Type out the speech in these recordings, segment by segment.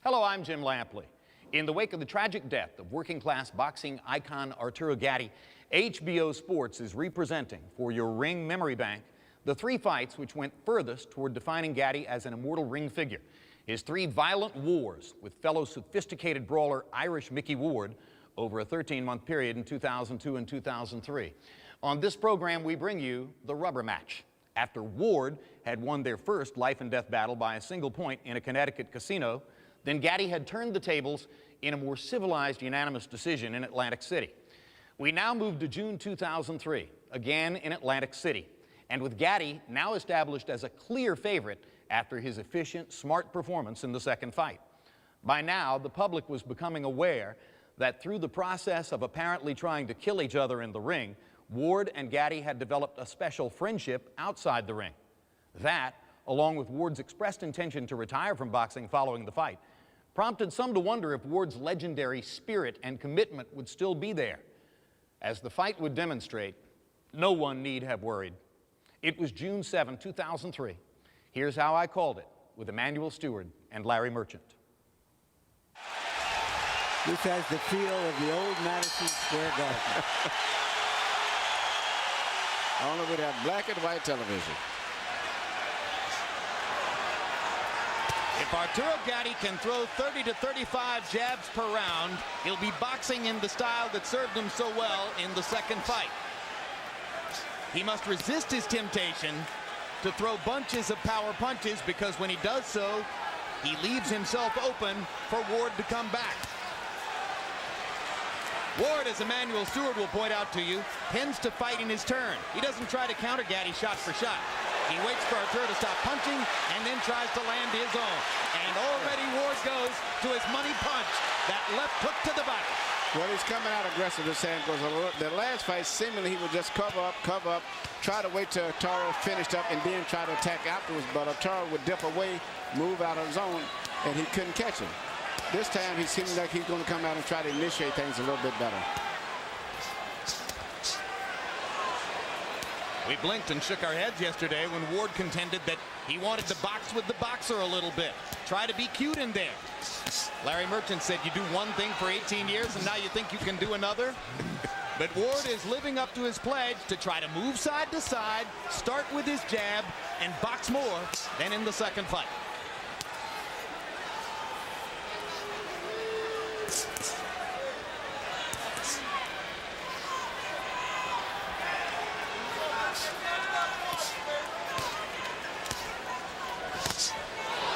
Hello, I'm Jim Lampley. In the wake of the tragic death of working-class boxing icon Arturo Gatti, HBO Sports is representing for your Ring Memory Bank the 3 fights which went furthest toward defining Gatti as an immortal ring figure. His 3 violent wars with fellow sophisticated brawler Irish Micky Ward over a 13-month period in 2002 and 2003. On this program, we bring you the rubber match. After Ward had won their first life-and-death battle by a single point in a Connecticut casino, then Gatti had turned the tables in a more civilized unanimous decision in Atlantic City. We now move to June 2003, again in Atlantic City, and with Gatti now established as a clear favorite after his efficient, smart performance in the second fight. By now, the public was becoming aware that through the process of apparently trying to kill each other in the ring, Ward and Gatti had developed a special friendship outside the ring. That, along with Ward's expressed intention to retire from boxing following the fight, prompted some to wonder if Ward's legendary spirit and commitment would still be there. As the fight would demonstrate, no one need have worried. It was June 7, 2003. Here's how I called it with Emmanuel Stewart and Larry Merchant. This has the feel of the old Madison Square Garden. Only with that black and white television. If Arturo Gatti can throw 30 to 35 jabs per round, he'll be boxing in the style that served him so well in the second fight. He must resist his temptation to throw bunches of power punches, because when he does so, he leaves himself open for Ward to come back. Ward, as Emmanuel Stewart will point out to you, tends to fight in his turn. He doesn't try to counter Gatti shot for shot. He waits for Arturo to stop punching and then tries to land his own. And already Ward goes to his money punch, that left hook to the body. Well, he's coming out aggressive this hand, because the last fight, seemingly he would just cover up, try to wait till Arturo finished up and then try to attack afterwards. But Arturo would dip away, move out of zone, and he couldn't catch him. This time he seems like he's going to come out and try to initiate things a little bit better. We blinked and shook our heads yesterday when Ward contended that he wanted to box with the boxer a little bit. Try to be cute in there. Larry Merchant said you do one thing for 18 years and now you think you can do another? But Ward is living up to his pledge to try to move side to side, start with his jab, and box more than in the second fight.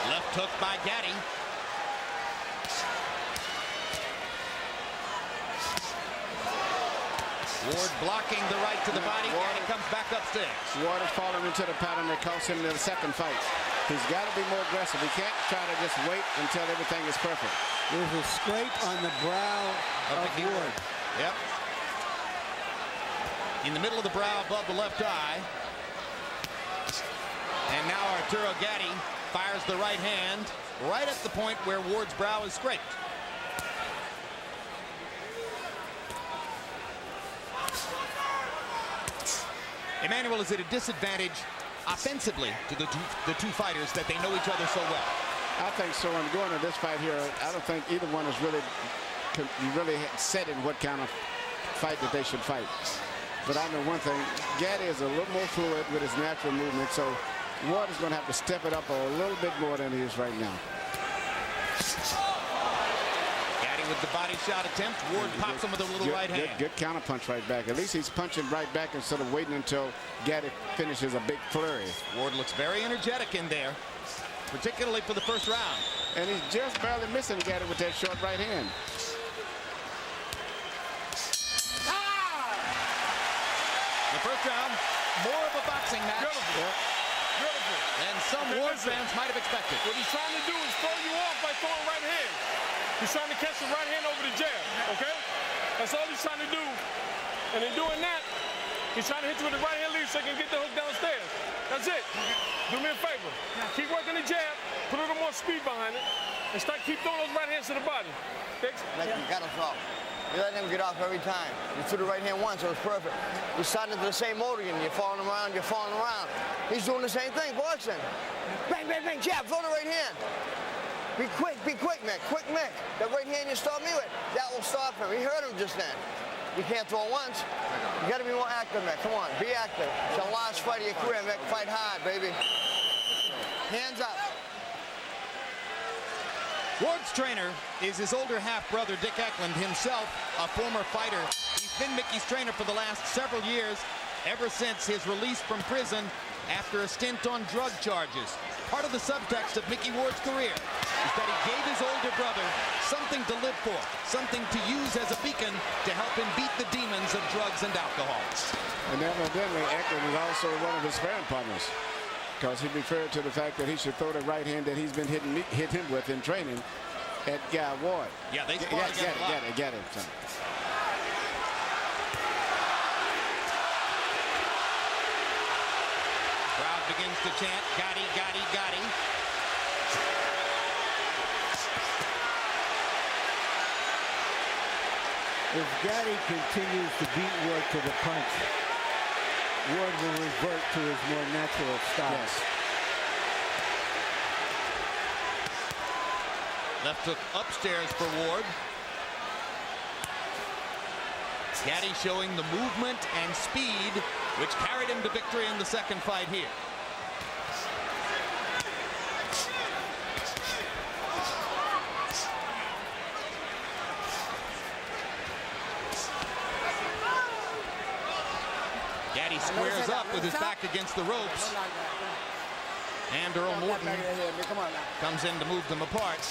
Left hook by Gatti. Ward blocking the right to the body. Gatti comes back upstairs. Ward is falling into the pattern that cost him in the second fight. He's got to be more aggressive. He can't try to just wait until everything is perfect. There's a scrape on the brow of Ward. Yep. In the middle of the brow above the left eye. And now Arturo Gatti fires the right hand right at the point where Ward's brow is scraped. Emmanuel is at a disadvantage offensively to the two fighters that they know each other so well. I think so. And going to this fight here, I don't think either one is really set in what kind of fight that they should fight. But I know one thing, Gatti is a little more fluid with his natural movement, so Ward is going to have to step it up a little bit more than he is right now. Gatti with the body shot attempt. Ward pops him with a little right hand. Good counter punch right back. At least he's punching right back instead of waiting until Gatti finishes a big flurry. Ward looks very energetic in there, particularly for the first round. And he's just barely missing Gatti with that short right hand. The first round, more of a boxing match. Beautiful. Yeah. Beautiful. And some Ward fans might have expected. What he's trying to do is throw you off by throwing right hand. He's trying to catch the right hand over the jab, okay? That's all he's trying to do. And in doing that, he's trying to hit you with the right hand lead so he can get the hook downstairs. That's it. Do me a favor. Keep working the jab, put a little more speed behind it, and keep throwing those right hands to the body. Fix? Like you got us off. You let him get off every time. You threw the right hand once, so it was perfect. You're starting into the same mode again. You're falling around, you're falling around. He's doing the same thing, boxing. Bang, bang, bang, jab, throw the right hand. Be quick, Mick. Quick, Mick. That right hand you stopped me with, that will stop him. He hurt him just then. You can't throw once. You got to be more active, Mick. Come on, be active. It's the last fight of your career, Mick. Fight hard, baby. Hands up. Ward's trainer is his older half-brother, Dick Eklund, himself a former fighter. He's been Micky's trainer for the last several years, ever since his release from prison after a stint on drug charges. Part of the subtext of Micky Ward's career is that he gave his older brother something to live for, something to use as a beacon to help him beat the demons of drugs and alcohol. And evidently, Eklund is also one of his sparring partners, because he referred to the fact that he should throw the right hand that he's been hit him with in training at Guy Ward. Yeah, they spar together a lot. Get it. Crowd begins to chant, Gatti, Gatti, Gatti. If Gatti continues to beat Ward to the punch, Ward will revert to his more natural style. Yes. Left hook upstairs for Ward. Gatti showing the movement and speed which carried him to victory in the second fight here. Gatti squares up with his back against the ropes. And Earl Morton comes in to move them apart.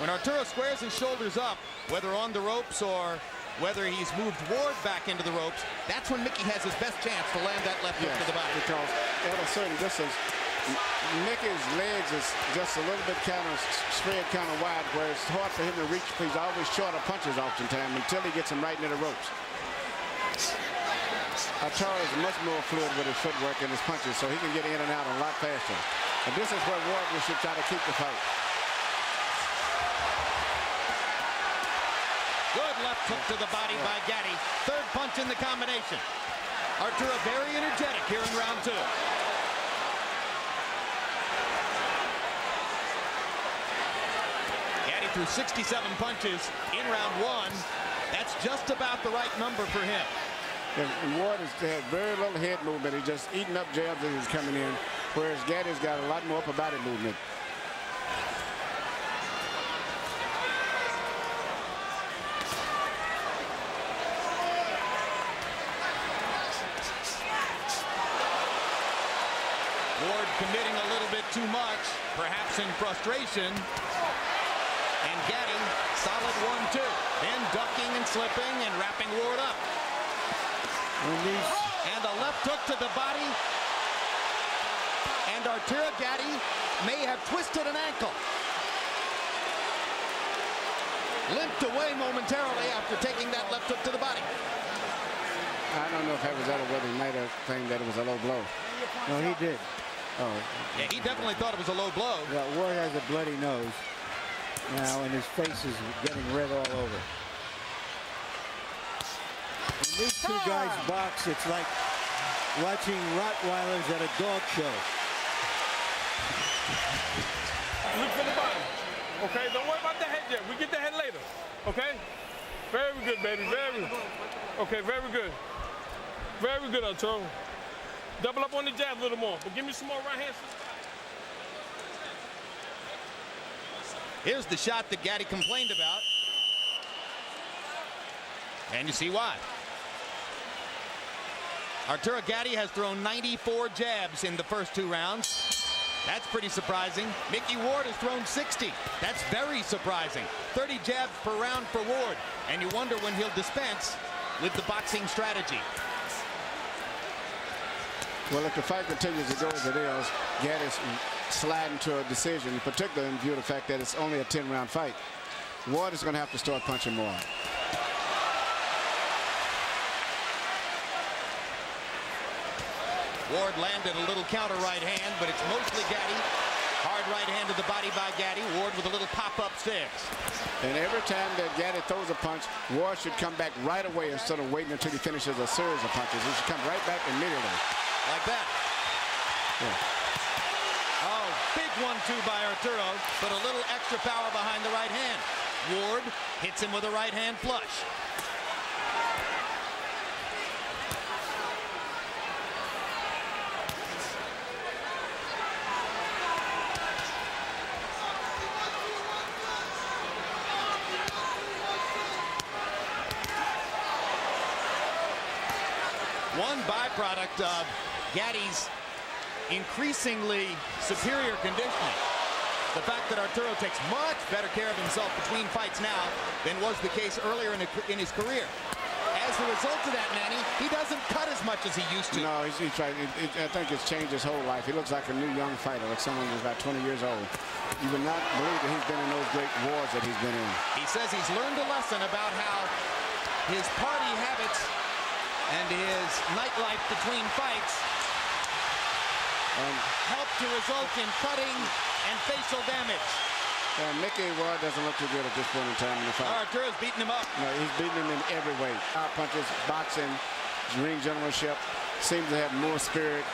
When Arturo squares his shoulders up, whether on the ropes or whether he's moved Ward back into the ropes, that's when Micky has his best chance to land that left hook to the body. Because at a certain distance, Micky's legs is just a little bit kind of spread kind of wide, where it's hard for him to reach. He's always short of punches oftentimes until he gets him right into the ropes. Arturo is much more fluid with his footwork and his punches, so he can get in and out a lot faster. And this is where Ward should try to keep the fight. Good left hook to the body by Gatti. Third punch in the combination. Arturo very energetic here in round two. Gatti threw 67 punches in round one. That's just about the right number for him. And Ward has had very little head movement. He's just eating up jabs as he's coming in, whereas Gatti's got a lot more upper body movement. Ward committing a little bit too much, perhaps in frustration. And Gatti, solid 1-2. Then ducking and slipping and wrapping Ward up. And a left hook to the body. And Arturo Gatti may have twisted an ankle. Limped away momentarily after taking that left hook to the body. I don't know if that was that or whether he might have claimed that it was a low blow. No, he did. Oh. Yeah, he definitely thought it was a low blow. Yeah, Ward has a bloody nose now, and his face is getting red all over. When these two guys box, it's like watching Rottweilers at a dog show. Look for the body. Okay, don't worry about the head yet. We get the head later. Okay? Very good, baby. Okay, very good. Very good, Arturo. Double up on the jab a little more, but give me some more right hands. Here's the shot that Gatti complained about. And you see why. Arturo Gatti has thrown 94 jabs in the first two rounds. That's pretty surprising. Micky Ward has thrown 60. That's very surprising. 30 jabs per round for Ward. And you wonder when he'll dispense with the boxing strategy. Well, if the fight continues to go as it is, Gatti's sliding to a decision, particularly in view of the fact that it's only a 10-round fight. Ward is going to have to start punching more. Ward landed a little counter right hand, but it's mostly Gatti. Hard right hand to the body by Gatti. Ward with a little pop upstairs. And every time that Gatti throws a punch, Ward should come back right away instead of waiting until he finishes a series of punches. He should come right back immediately. Like that. Yeah. Oh, big 1-2 by Arturo, but a little extra power behind the right hand. Ward hits him with a right hand flush. One byproduct of Gatti's increasingly superior conditioning, the fact that Arturo takes much better care of himself between fights now than was the case earlier in his career. As a result of that, Manny, he doesn't cut as much as he used to. No, he's trying. I think it's changed his whole life. He looks like a new young fighter, like someone who's about 20 years old. You would not believe that he's been in those great wars that he's been in. He says he's learned a lesson about how his party habits and his nightlife between fights help to result in cutting and facial damage. Micky Ward doesn't look too good at this point in time in the fight. Arturo's beating him up. No, he's beating him in every way. Power punches, boxing, ring generalship, seems to have more spirit.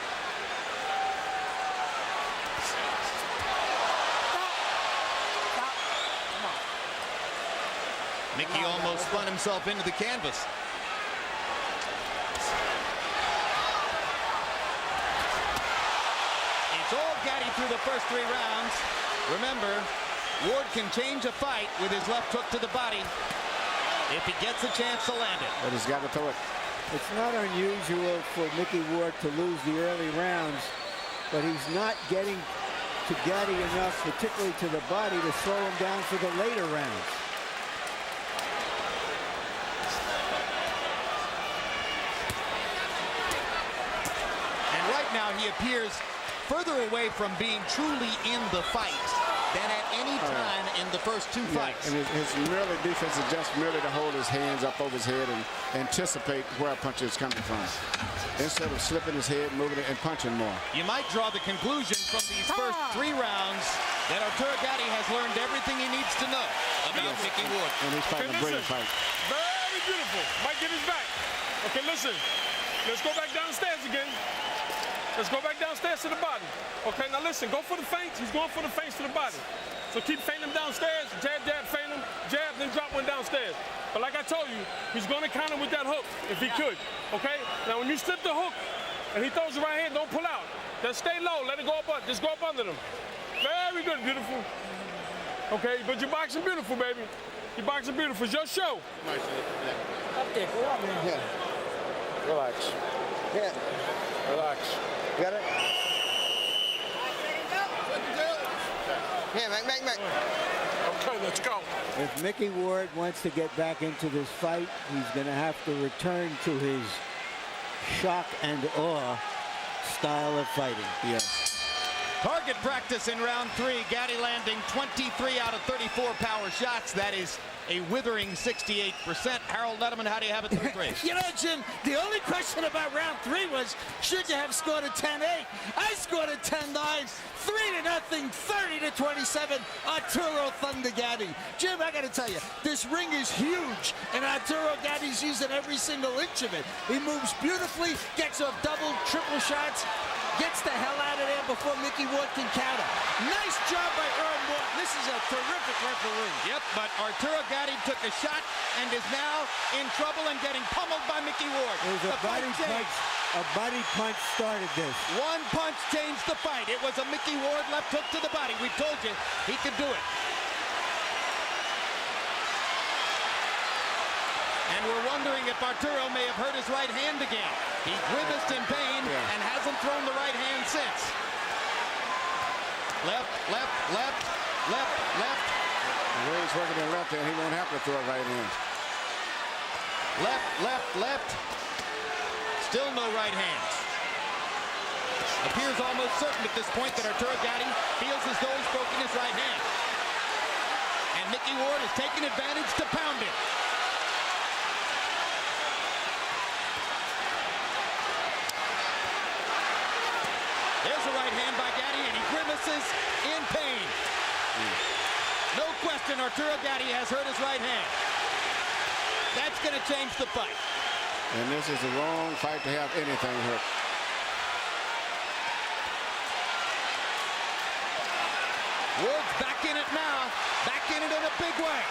Micky almost spun himself into the canvas. It's all Gatti through the first 3 rounds. Remember, Ward can change a fight with his left hook to the body if he gets a chance to land it. But he's got to throw it. It's not unusual for Micky Ward to lose the early rounds, but he's not getting to Gatti enough, particularly to the body, to slow him down for the later rounds. And right now he appears further away from being truly in the fight than at any time in the first 2 fights. And his merely defense is just merely to hold his hands up over his head and anticipate where a punch is coming from, instead of slipping his head, moving it, and punching more. You might draw the conclusion from these first 3 rounds that Arturo Gatti has learned everything he needs to know about Micky Ward. And he's fighting a brilliant fight. Very beautiful. Might get his back. Okay, listen. Let's go back downstairs again. Let's go back downstairs to the body. Okay, now listen, go for the feints. He's going for the feints to the body. So keep feinting him downstairs, jab, jab, feint him, jab, then drop one downstairs. But like I told you, he's going to counter with that hook if he could, okay? Now when you slip the hook and he throws the right hand, don't pull out. Just stay low, let it go up, just go up under them. Very good, beautiful. Okay, but you're boxing beautiful, baby. You're boxing beautiful. It's your show. Up there, go up, man. Yeah. Relax. Yeah. Relax. Got it? Yeah, Mac. Okay, let's go. If Micky Ward wants to get back into this fight, he's going to have to return to his shock and awe style of fighting. Yes. Target practice in round 3. Gatti landing 23 out of 34 power shots. That is a withering 68%. Harold Letterman, how do you have it through 3? You know, Jim, the only question about round 3 was, should you have scored a 10-8? I scored a 10-9, 3-0, 30-27, Arturo Thunder Gatti. Jim, I got to tell you, this ring is huge, and Arturo Gatti's using every single inch of it. He moves beautifully, gets off double, triple shots, gets the hell out of there before Micky Ward can counter. Nice job by Earl Morton. This is a terrific referee. Yep, but Arturo Gatti took a shot and is now in trouble and getting pummeled by Micky Ward. It was a body punch. A body punch started this. One punch changed the fight. It was a Micky Ward left hook to the body. We told you he could do it. And we're wondering if Arturo may have hurt his right hand again. He grimaced in pain and hasn't thrown the right hand since. Left, left, left, left, left. The way he's working the left hand, he won't have to throw a right hand. Left, left, left. Still no right hand. Appears almost certain at this point that Arturo Gatti feels as though he's broken his right hand. And Micky Ward is taking advantage to pound it. There's a right hand by Gatti, and he grimaces in pain. No question, Arturo Gatti has hurt his right hand. That's going to change the fight. And this is the wrong fight to have anything hurt. Ward's back in it now. Back in it in a big way.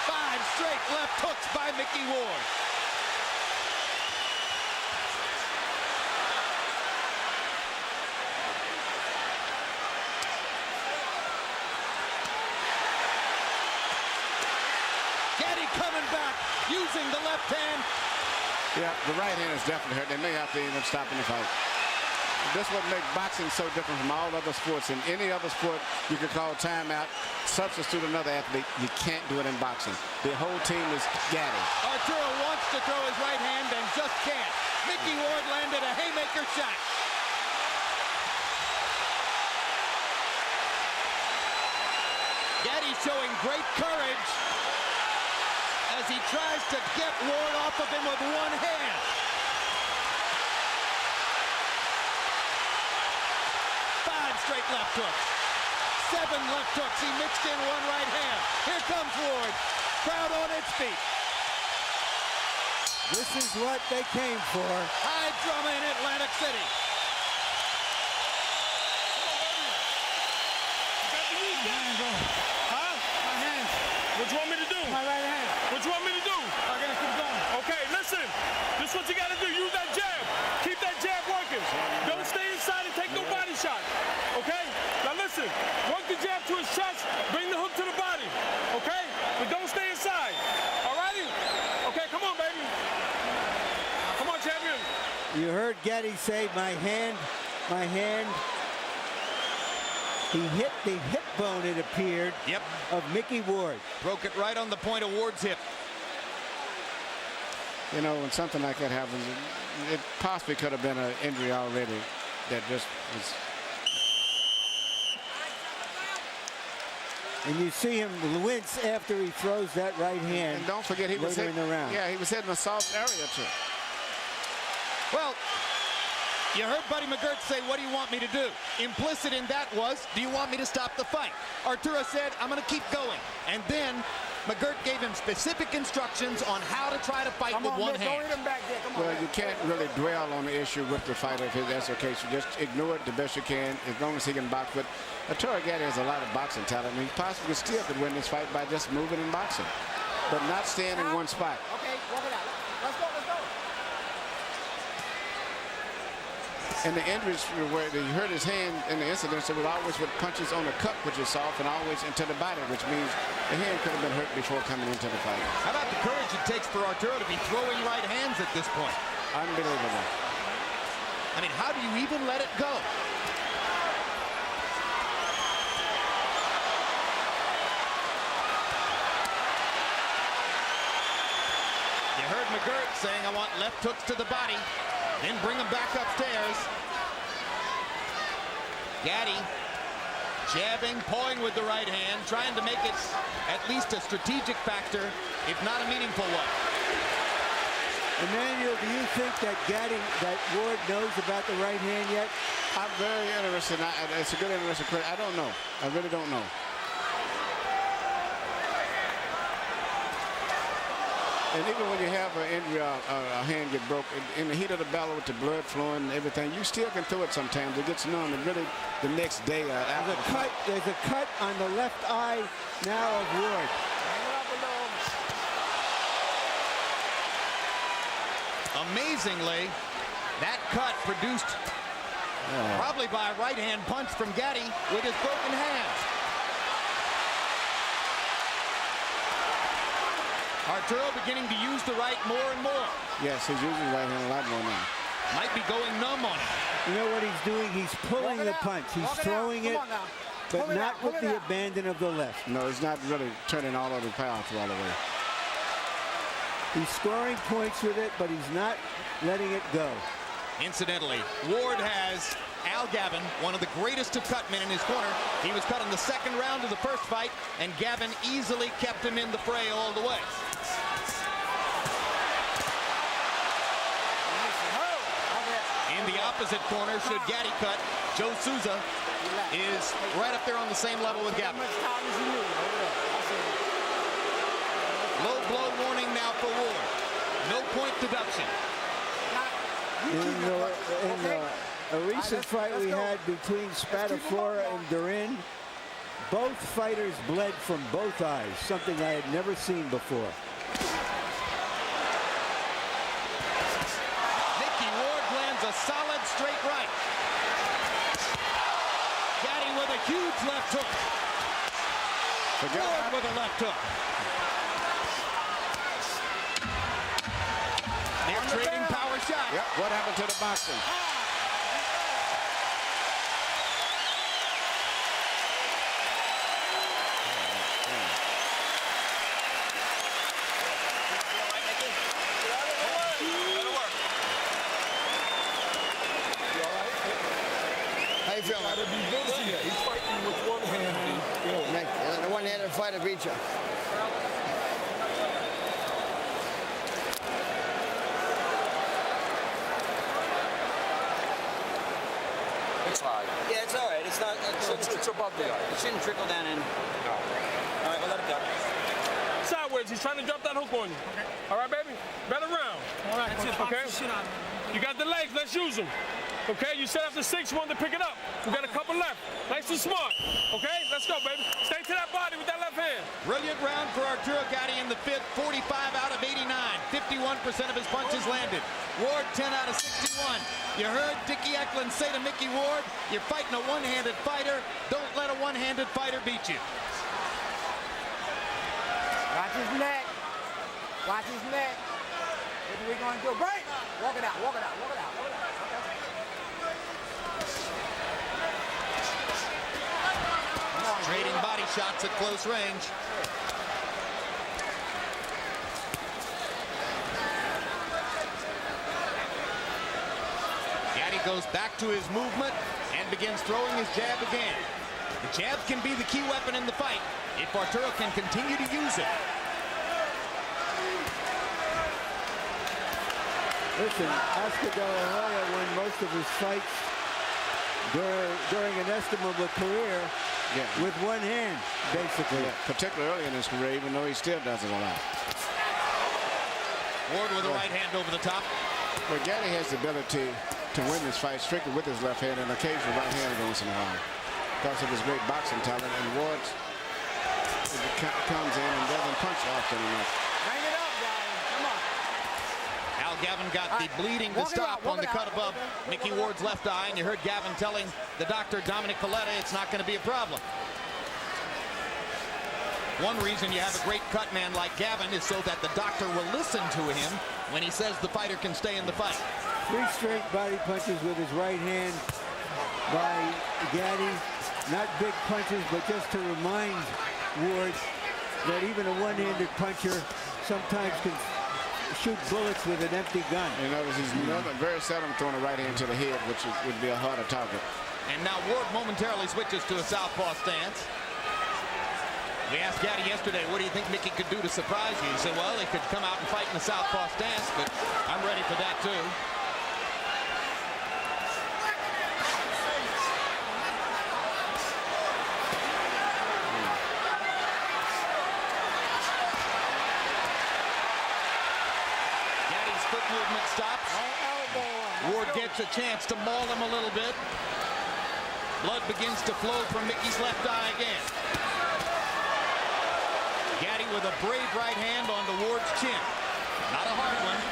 Five straight left hooks by Micky Ward. Gatti coming back, using the left hand. Yeah, the right hand is definitely hurt. They may have to end up stopping the fight. This what makes boxing so different from all other sports. In any other sport, you could call timeout, substitute another athlete. You can't do it in boxing. The whole team is Gatti. Arturo wants to throw his right hand and just can't. Micky Ward landed a haymaker shot. Gatti showing great courage as he tries to get Ward off of him with one hand. Five straight left hooks. 7 left hooks. He mixed in one right hand. Here comes Ward. Crowd on its feet. This is what they came for. High drama in Atlantic City. Huh? My hands. What you want me to do? My right hand. What you want me to do? I gotta keep going. Okay, listen. This is what you gotta do. Use that jab. Keep that jab working. Don't stay inside and take no body shot. Okay? Now listen. Work the jab to his chest. Bring the hook to the body. Okay? But don't stay inside. Alrighty? Okay, come on, baby. Come on, champion. You heard Gatti say, my hand. He hit the hip bone, it appeared, Yep. of Micky Ward. Broke it right on the point of Ward's hip. You know, when something like that happens, it possibly could have been an injury already that just was. And you see him wince after he throws that right hand. And don't forget, he was later in the round. Yeah, he was hitting a soft area too. Well, you heard Buddy McGirt say, what do you want me to do? Implicit in that was, do you want me to stop the fight? Arturo said, I'm going to keep going. And then McGirt gave him specific instructions on how to try to fight with one hand. Don't hit him back there. Come on. Well, you can't really dwell on the issue with the fighter if that's the case. You just ignore it the best you can, as long as he can box. But Arturo Gatti has a lot of boxing talent, and he possibly still could win this fight by just moving and boxing, but not staying in one spot. Okay, walk it out. Let's go, let's go. And the injuries where he hurt his hand in the incidents, it was always with punches on the cup, which is soft, and always into the body, which means the hand could have been hurt before coming into the fight. How about the courage it takes for Arturo to be throwing right hands at this point? Unbelievable. I mean, how do you even let it go? You heard McGirt saying, I want left hooks to the body, then bring him back upstairs. Gatti jabbing, pawing with the right hand, trying to make it at least a strategic factor, if not a meaningful one. Emmanuel, do you think that Ward knows about the right hand yet? I'm very interested. It's a good interesting question. I don't know. I really don't know. And even when you have an injury, a hand get broke, in the heat of the battle with the blood flowing and everything, you still can throw it sometimes. It gets numb, and really the next day after the fight. There's a cut on the left eye now of Ward. Amazingly, that cut produced probably by a right-hand punch from Gatti with his broken hand. Arturo beginning to use the right more and more. Yes, he's using the right hand a lot more now. Might be going numb on it. You know what he's doing? He's pulling the punch. He's throwing it, but not with the abandon of the left. No, he's not really turning all of the power through all the way. He's scoring points with it, but he's not letting it go. Incidentally, Ward has Al Gavin, one of the greatest of cut men, in his corner. He was cut in the second round of the first fight, and Gavin easily kept him in the fray all the way. In the opposite corner, should Gatti cut, Joe Souza is right up there on the same level with Gavin. Low blow warning now for Ward. No point deduction. In a recent fight we had between Spadafora and Durin, both fighters bled from both eyes, something I had never seen before. Micky Ward lands a solid straight right. Gatti with a huge left hook. Ward with a left hook. They're trading power shots. Yep. What happened to the boxing? How you feeling? Gotta be busy. He's fighting with one hand. You know, Mick, the one-handed fighter beat you. It's high. Yeah, it's all right. It's not. It's above the eye. It shouldn't trickle down in. No. All right, we'll let it go. sideways. He's trying to drop that hook on you. All right, baby? Better round. All right, that's it. Okay? You got the legs. Let's use them. Okay? You said after 6 you wanted to pick it up. We got a couple left. Nice and smart. Okay? Let's go, baby. Stay to that body with that left hand. Brilliant round for Arturo Gatti in the fifth. 45 out of 89. 51% of his punches landed. Ward 10 out of 61. You heard Dickie Eklund say to Micky Ward, you're fighting a one-handed fighter. Don't let a one-handed fighter beat you. Watch his neck. Watch his neck. What are we going to do? Break! Walk it out, walk it out, walk it out, walk it out. Trading body shots at close range. Gatti goes back to his movement and begins throwing his jab again. The jab can be the key weapon in the fight if Arturo can continue to use it. Listen, Oscar De La Hoya won most of his fights during an estimable career with one hand, basically. Yeah, particularly early in his career, even though he still does it a lot. Ward with a right hand over the top. But Gatti has the ability to win this fight strictly with his left hand and occasional right hand once in a while because of his great boxing talent. And Ward comes in and doesn't punch often enough. Bring it up, guys. Come on. Now Gavin got the bleeding to stop on the cut above Micky Ward's left eye, and you heard Gavin telling the doctor, Dominic Coletta, it's not going to be a problem. One reason you have a great cut man like Gavin is so that the doctor will listen to him when he says the fighter can stay in the fight. 3 straight body punches with his right hand by Gatti. Not big punches, but just to remind Ward that even a one-handed puncher sometimes can shoot bullets with an empty gun. You notice he's very seldom throwing a right hand to the head, which would be a harder target. And now Ward momentarily switches to a southpaw stance. We asked Gatti yesterday, what do you think Micky could do to surprise you? He said, well, he could come out and fight in the southpaw stance, but I'm ready for that too. Gatti's foot movement stops. Ward gets a chance to maul him a little bit. Blood begins to flow from Micky's left eye again. Gatti with a brave right hand onto Ward's chin. Not a hard one.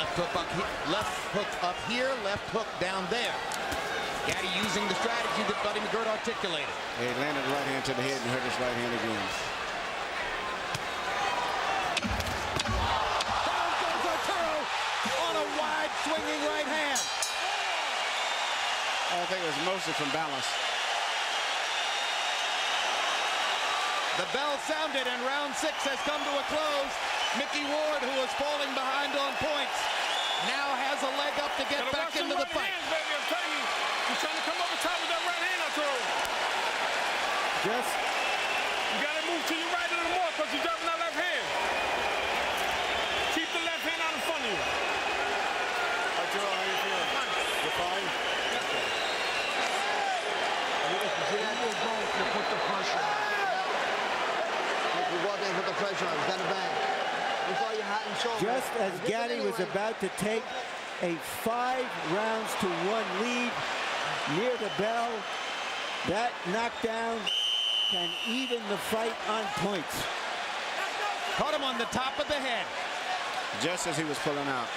Left hook up here, left hook down there. Gatti using the strategy that Buddy McGirt articulated. He landed the right hand to the head and hurt his right hand again. Down goes Arturo on a wide swinging right hand. I think it was mostly from balance. The bell sounded and round 6 has come to a close. Micky Ward, who was falling behind on points, now has a leg up to get back into the fight. Hands, baby. I'm telling you, he's trying to come over top with that right hand, Arturo. You got to move to your right a little more because you're dropping that left hand. Keep the left hand out in front of you. Arturo, how you the pressure on him. He's got to bang. With all your heart and soul. Just as Gatti was about to take a 5 rounds to 1 lead near the bell, that knockdown can even the fight on points. Caught him on the top of the head. Just as he was pulling out.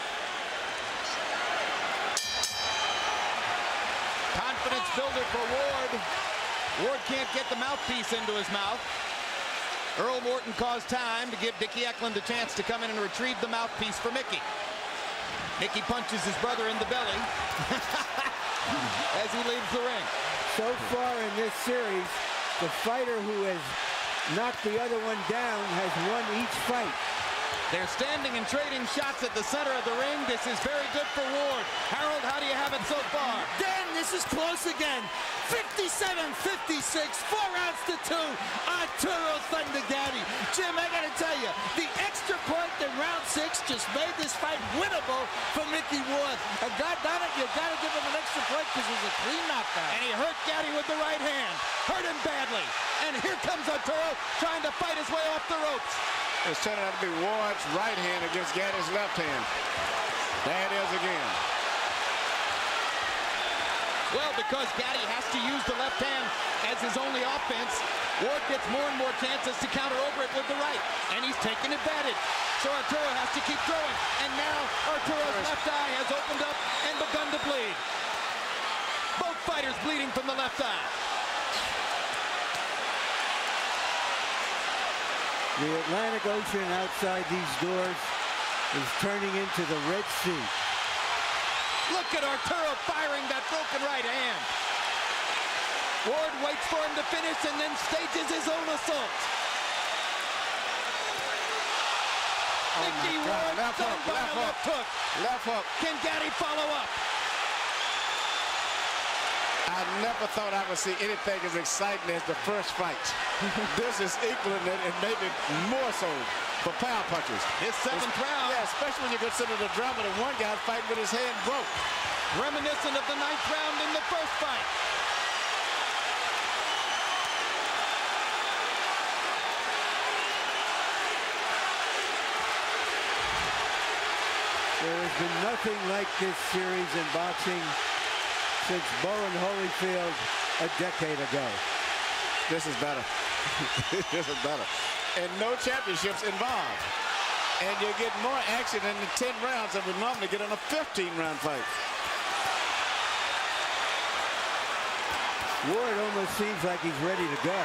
Confidence builder for Ward. Ward can't get the mouthpiece into his mouth. Earl Morton caused time to give Dickie Eklund a chance to come in and retrieve the mouthpiece for Micky. Micky punches his brother in the belly as he leaves the ring. So far in this series, the fighter who has knocked the other one down has won each fight. They're standing and trading shots at the center of the ring. This is very good for Ward. Harold, how do you have it so far? Dan, this is close again. 57-56, 4 rounds to 2. Arturo Thunder Gatti. Jim, I got to tell you, the extra point in round 6 just made this fight winnable for Micky Ward. And God darn it, you got to give him an extra point because it was a clean knockdown. And he hurt Gatti with the right hand. Hurt him badly. And here comes Arturo trying to fight his way off the ropes. It's turning out to be Ward's right hand against Gatti's left hand. There it is again. Well, because Gatti has to use the left hand as his only offense, Ward gets more and more chances to counter over it with the right. And he's taking advantage. So Arturo has to keep throwing. And now Arturo's left eye has opened up and begun to bleed. Both fighters bleeding from the left eye. The Atlantic Ocean outside these doors is turning into the Red Sea. Look at Arturo firing that broken right hand. Ward waits for him to finish and then stages his own assault. Micky Ward Left done hook, by left a left hook. Left hook. Can Gatti follow up? I never thought I would see anything as exciting as the first fight. This is equaling it and maybe more so for power punchers. His 7th round. Yeah, especially when you consider the drama that one guy fighting with his hand broke. Reminiscent of the 9th round in the first fight. There has been nothing like this series in boxing since Bowen Holyfield a decade ago. This is better. This is better. And no championships involved. And you get more action in the 10 rounds than we normally get in a 15-round fight. Ward almost seems like he's ready to go.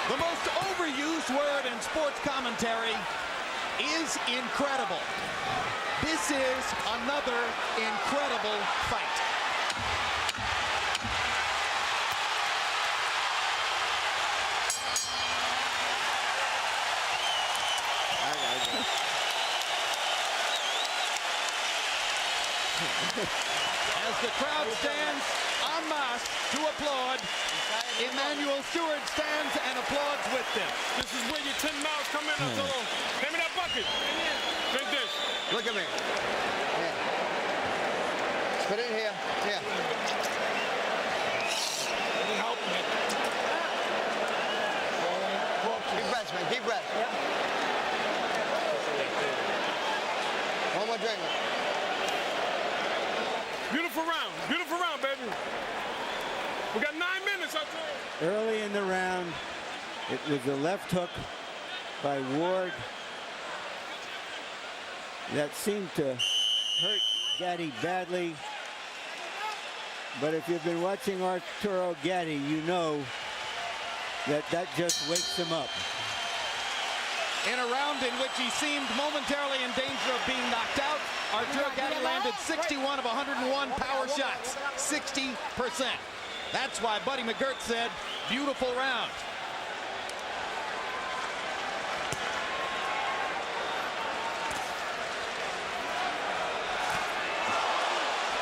The most overused word in sports commentary is incredible. This is another incredible fight. As the crowd stands en masse to applaud, Emmanuel Stewart stands and applauds with them. This is where your 10 miles come in. Arturo. Hand me that bucket. Drink this. Look at me. Here. Put it in here. Here. Help me. Deep breaths, man. Deep breaths. One more drink. Beautiful round, baby. We got 9 minutes, Arturo. Early in the round, it was a left hook by Ward that seemed to hurt Gatti badly. But if you've been watching Arturo Gatti, you know that just wakes him up. In a round in which he seemed momentarily in danger of being knocked out, Arturo Gatti landed 61 of 101 power shots, 60%. That's why Buddy McGirt said, beautiful round.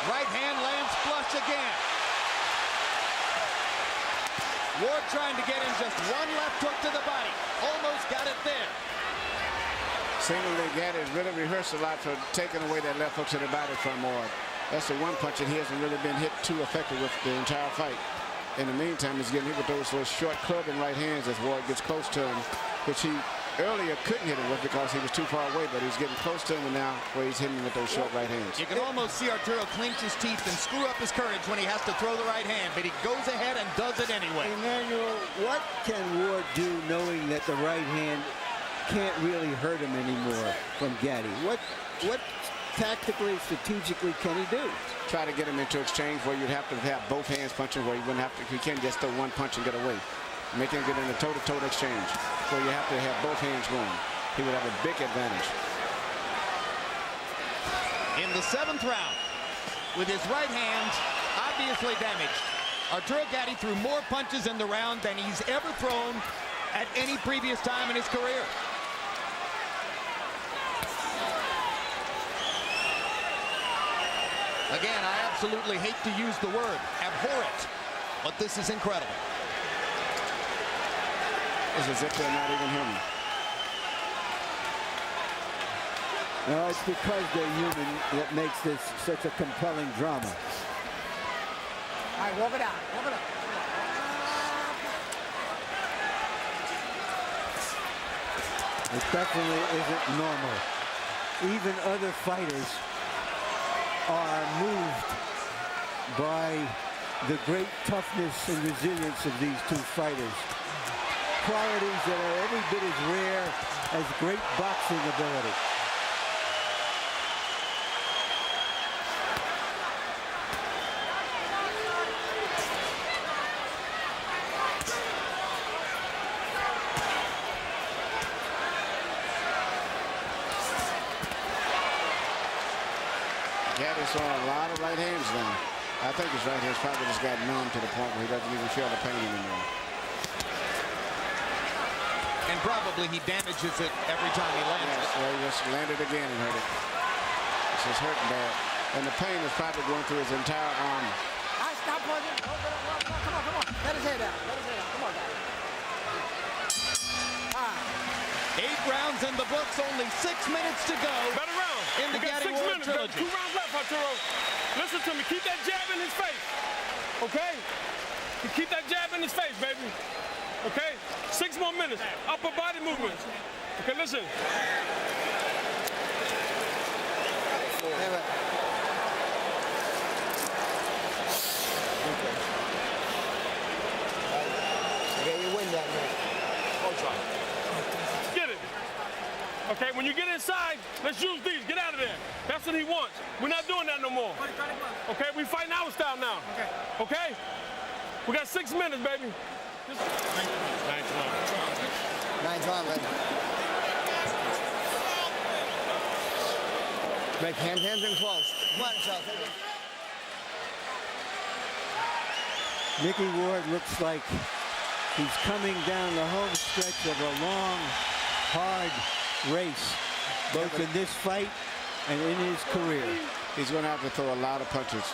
Right hand lands flush again. Ward trying to get in just one left hook to the body. Almost got it there. Seemingly, Gatti has really rehearsed a lot for taking away that left hook to the body from Ward. That's the one punch that he hasn't really been hit too effective with the entire fight. In the meantime, he's getting hit with those short clubbing right hands as Ward gets close to him, which he earlier couldn't hit him with because he was too far away, but he's getting close to him and now where he's hitting him with those short right hands. You can almost see Arturo clench his teeth and screw up his courage when he has to throw the right hand, but he goes ahead and does it anyway. Emmanuel, what can Ward do knowing that the right hand can't really hurt him anymore from Gatti? What tactically, strategically can he do? Try to get him into exchange where you'd have to have both hands punching, where you wouldn't have to, you can't just throw one punch and get away. Make him get in a toe-to-toe exchange where you have to have both hands going. He would have a big advantage. In the 7th round, with his right hand obviously damaged, Arturo Gatti threw more punches in the round than he's ever thrown at any previous time in his career. Again, I absolutely hate to use the word abhorrent, but this is incredible. It's as if they're not even human. No, it's because they're human that makes this such a compelling drama. All right, walk it out. Walk it out. It definitely isn't normal. Even other fighters are moved by the great toughness and resilience of these two fighters. Qualities that are every bit as rare as great boxing ability. Gatti's throwing a lot of right hands now. I think his right hand's probably just got numb to the point where he doesn't even feel the pain anymore. And probably he damages it every time he lands it. Well, he just landed again and hurt it. It's just hurting bad. And the pain is probably going through his entire arm. All right, stop punching. Come on. Let his head out. Come on, guys. All right. 8 rounds in the books, only 6 minutes to go. Better round. In the We got Gatti 6 Ward minutes. trilogy. 2 rounds left, Arturo. Listen to me. Keep that jab in his face. Okay? You keep that jab in his face, baby. Okay? 6 more minutes. Upper body movements. Okay, listen. Okay, you win that, man. Get it. Okay, when you get inside, let's use these. Get out of there. That's what he wants. We're not doing that no more. Okay, we fighting our style now. Okay? We got 6 minutes, baby. 9-12, man. Make hands in close. Come on, Charles. Micky Ward looks like he's coming down the home stretch of a long, hard race, both in this fight and in his career. He's going to have to throw a lot of punches.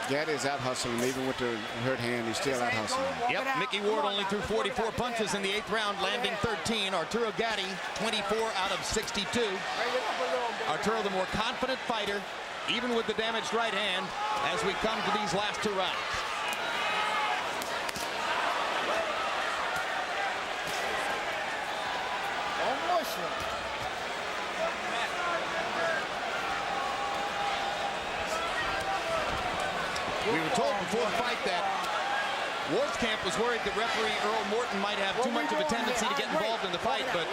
Gatti is out hustling, even with the hurt hand, he's still out hustling. Yep, Micky Ward only threw 44 punches in the 8th round, landing 13. Arturo Gatti, 24 out of 62. Arturo, the more confident fighter, even with the damaged right hand, as we come to these last 2 rounds. We were told before the fight that Ward's camp was worried that referee Earl Morton might have too much of a tendency to get involved in the fight, but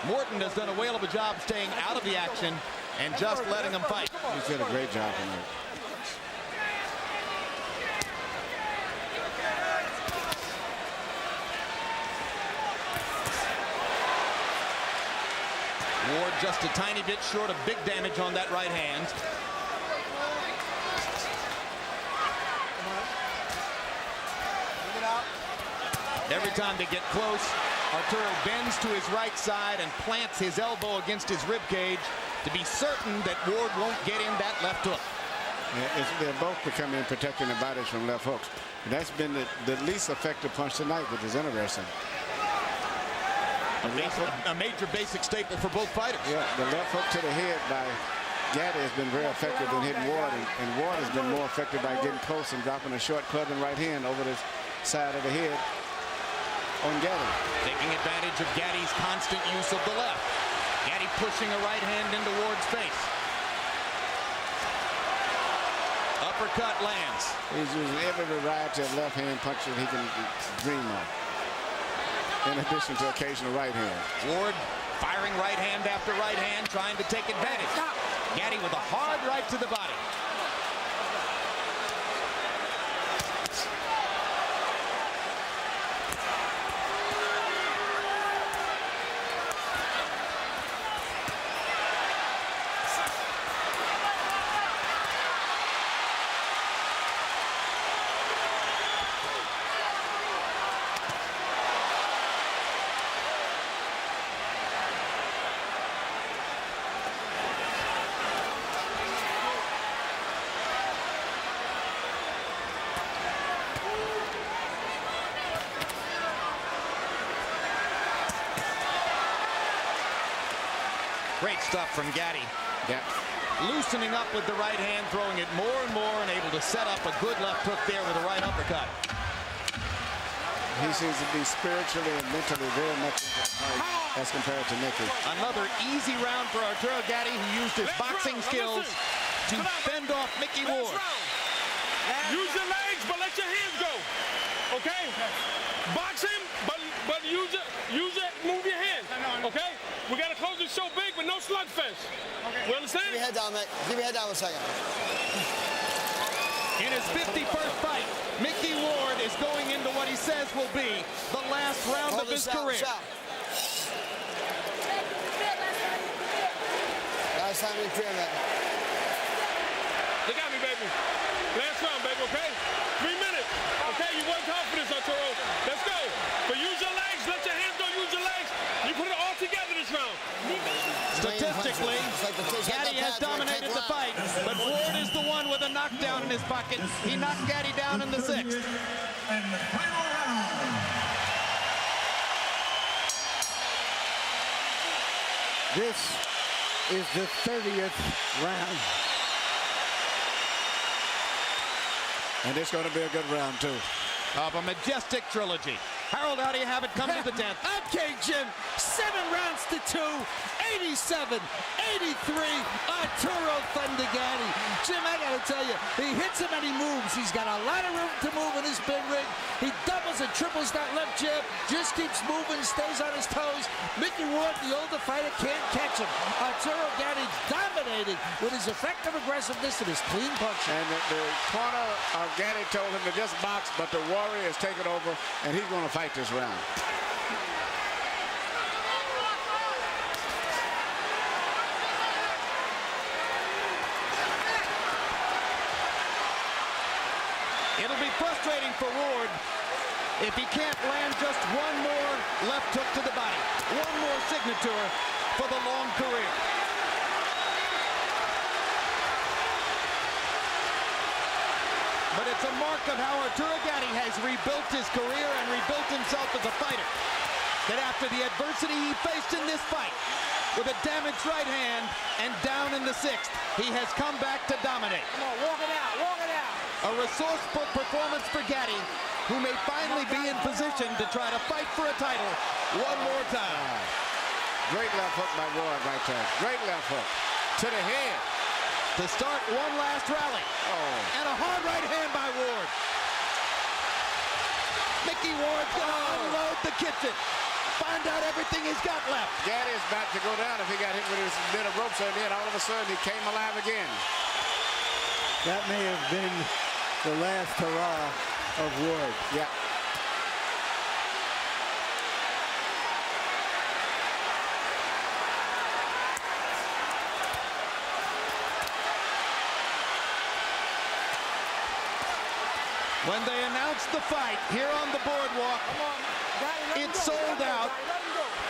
Morton has done a whale of a job staying out of the action and just letting them fight. He's did a great job tonight. Ward just a tiny bit short of big damage on that right hand. Every time they get close, Arturo bends to his right side and plants his elbow against his rib cage to be certain that Ward won't get in that left hook. They're both becoming protecting their bodies from left hooks. And that's been the least effective punch tonight, which is interesting. A major basic staple for both fighters. Yeah, the left hook to the head by Gatti has been very effective in hitting Ward, and Ward has been more effective by getting close and dropping a short clubbing right hand over the side of the head on Gatti. Taking advantage of Gatti's constant use of the left. Gatti pushing a right hand into Ward's face. Uppercut lands. He's using every variety of left hand punches he can dream of, in addition to occasional right hand. Ward firing right hand after right hand, trying to take advantage. Gatti with a hard right to the body. Great stuff from Gatti. Yeah. Loosening up with the right hand, throwing it more and more, and able to set up a good left hook there with a right uppercut. He seems to be spiritually and mentally very much into the fight as compared to Micky. Another easy round for Arturo Gatti, who used his boxing skills to fend off Micky Ward. Use your legs, but let your hands go. Okay? Box him, but use it, move your hand. Okay? We got to close the show big, but no slugfest. Okay. We understand? Keep your head down, mate. Keep your head down 1 second. In his 51st fight, Micky Ward is going into what he says will be the last round of his career. Last time in career, mate. Look at me, baby. Last round, baby, okay? 3 minutes. Okay, you worked hard for this, Arturo. Let's go. But use your legs. Let your hands go. Use your legs. You put it all together this round. Statistically, Gatti has dominated the fight, but Ward is the one with a knockdown in his pocket. He knocked Gatti down in the 6th. And the final round. This is the 30th round. And it's going to be a good round, too. Of a majestic trilogy. Harold, how do you have it come to the 10th? Okay, Jim. 7 rounds to 2. 87, 83, Arturo Thunder Gatti. Jim, I gotta tell you, he hits him and he moves. He's got a lot of room to move in his big ring. He doubles and triples that left jab, just keeps moving, stays on his toes. Micky Ward, the older fighter, can't catch him. Arturo Gatti dominating with his effective aggressiveness and his clean punch. And the corner of Gatti told him to just box, but the Warrior has taken over, and he's going to fight this round. It'll be frustrating for Ward if he can't land just one more left hook to the body, one more signature for the long career. But it's a mark of how Arturo Gatti has rebuilt his career and rebuilt himself as a fighter. That after the adversity he faced in this fight, with a damaged right hand and down in the 6th, he has come back to dominate. Come on, walk it out, walk it out. A resourceful performance for Gatti, who may finally be in position to try to fight for a title one more time. Great left hook by Ward right there. Great left hook to the head. To start one last rally. Oh. And a hard right hand by Ward. Micky Ward's gonna unload the kitchen. Find out everything he's got left. Gatti is about to go down if he got hit with his bit of ropes, and then all of a sudden he came alive again. That may have been the last hurrah of Ward. Yeah. When they announced the fight here on the boardwalk, it sold out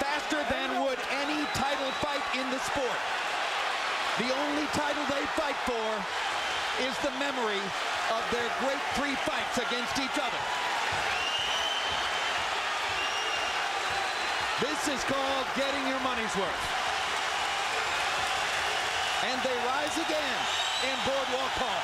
faster than would any title fight in the sport. The only title they fight for is the memory of their great 3 fights against each other. This is called getting your money's worth. And they rise again in Boardwalk Hall.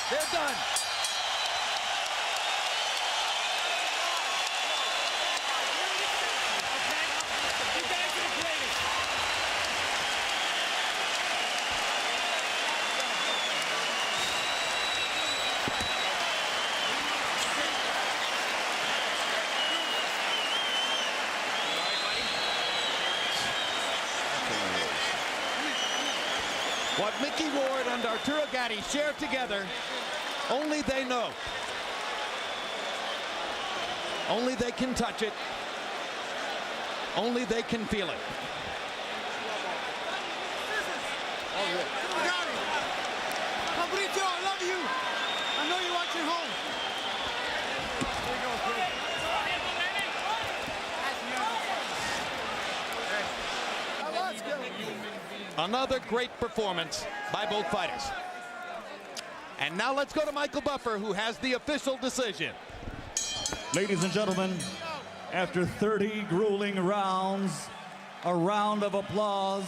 They're done. What Micky Ward and Arturo Gatti share together, only they know. Only they can touch it. Only they can feel it. Arturo, I love you. I know you're watching home. Another great performance by both fighters. And now let's go to Michael Buffer, who has the official decision. Ladies and gentlemen, after 30 grueling rounds, a round of applause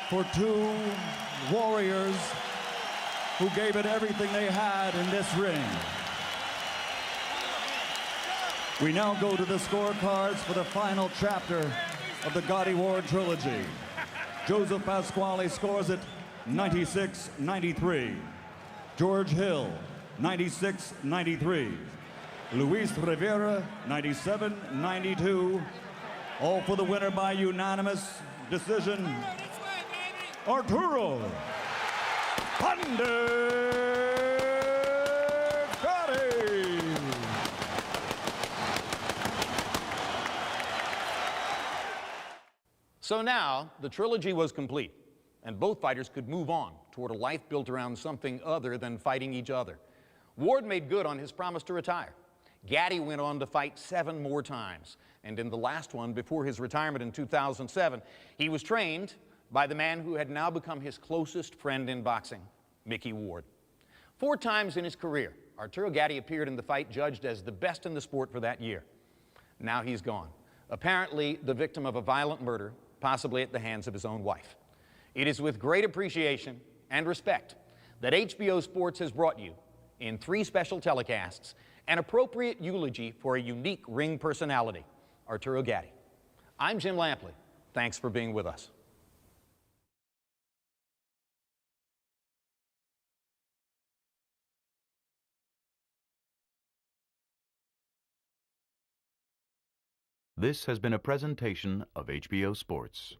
for 2 warriors who gave it everything they had in this ring. We now go to the scorecards for the final chapter of the Gatti Ward trilogy. Joseph Pasquale scores it 96-93. George Hill, 96-93. Luis Rivera, 97-92. All for the winner by unanimous decision, Arturo Gatti. So now, the trilogy was complete, and both fighters could move on toward a life built around something other than fighting each other. Ward made good on his promise to retire. Gatti went on to fight 7 more times, and in the last one, before his retirement in 2007, he was trained by the man who had now become his closest friend in boxing, Micky Ward. 4 times in his career, Arturo Gatti appeared in the fight judged as the best in the sport for that year. Now he's gone, apparently the victim of a violent murder, possibly at the hands of his own wife. It is with great appreciation and respect that HBO Sports has brought you, in 3 special telecasts, an appropriate eulogy for a unique ring personality, Arturo Gatti. I'm Jim Lampley. Thanks for being with us. This has been a presentation of HBO Sports.